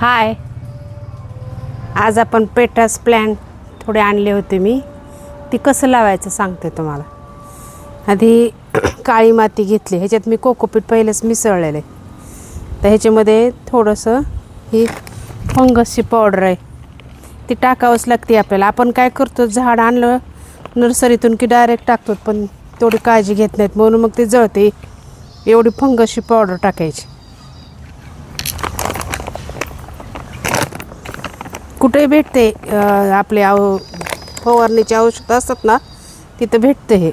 हाय, आज आपण पेटास प्लॅन्ट थोडे आणले होते मी. ती कसं लावायचं सांगते तुम्हाला. आधी काळी माती घेतली, ह्याच्यात मी कोकोपीट पहिलेच मिसळलेलं आहे. तर ह्याच्यामध्ये थोडंसं ही फंगसची पावडर आहे, ती टाकावंच लागते आपल्याला. आपण काय करतो, झाड आणलं नर्सरीतून की डायरेक्ट टाकतो, पण तेवढी काळजी घेत नाहीत म्हणून मग ते जळते. एवढी फंगसची पावडर टाकायची. कुठे भेटते, आपले फवारणीचे औषध असतात ना, तिथं भेटते. हे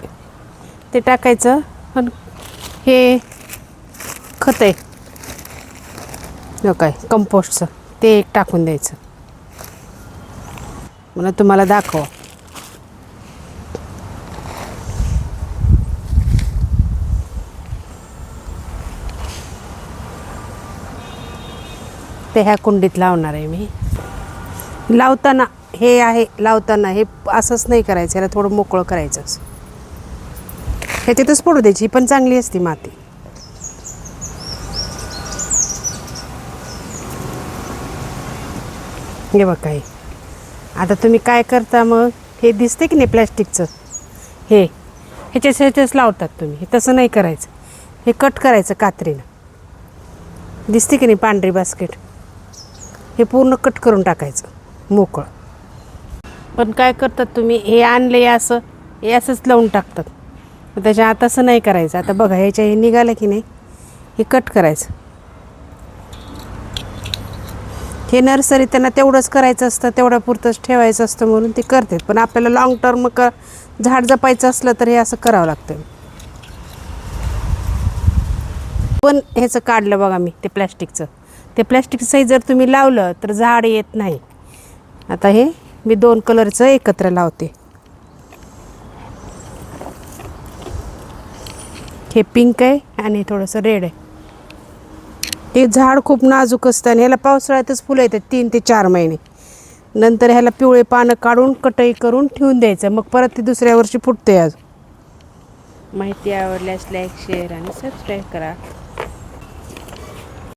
ते टाकायचं. पण हे खत आहे न काय कंपोस्टचं, ते एक टाकून द्यायचं. मला तुम्हाला दाखव. ते ह्या कुंडीत लावणार आहे मी. लावताना हे आहे, लावताना हे असंच नाही करायचं, याला थोडं मोकळं करायचं. ह्याच्यातच पडू द्यायची, पण चांगली असते माती. हे बघा, हे आता तुम्ही काय करता मग, हे दिसते की नाही प्लॅस्टिकचं, हे ह्याच्याच लावतात तुम्ही. हे तसं नाही करायचं, हे कट करायचं कात्रीनं. दिसते की नाही पांढरी बास्केट, हे पूर्ण कट करून टाकायचं मोकळं. पण काय करतात तुम्ही, हे आणले असं, हे असंच लावून टाकतात. त्याच्या आत असं नाही करायचं. आता बघा, ह्याच्या हे निघालं की नाही, हे कट करायचं. हे नर्सरी त्यांना तेवढंच करायचं असतं, तेवढ्यापुरतंच ठेवायचं असतं म्हणून ते करतात. पण आपल्याला लाँग टर्म झाड जपायचं असलं तर हे असं करावं लागतं. पण ह्याचं काढलं बघा मी, ते प्लॅस्टिकचं. ते प्लॅस्टिकचं जर तुम्ही लावलं तर झाड येत नाही. आता हे मी 2 कलरचं एकत्र लावते. हे पिंक आहे आणि थोडंसं रेड आहे. हे झाड खूप नाजूक असतं आणि ह्याला पावसाळ्यातच फुलं येतात 3 ते 4 महिने. नंतर ह्याला पिवळे पानं काढून कटई करून ठेवून द्यायचं, मग परत ती दुसऱ्या वर्षी फुटते. आज माहिती आवडल्यास लाईक, शेअर आणि सबस्क्राईब करा.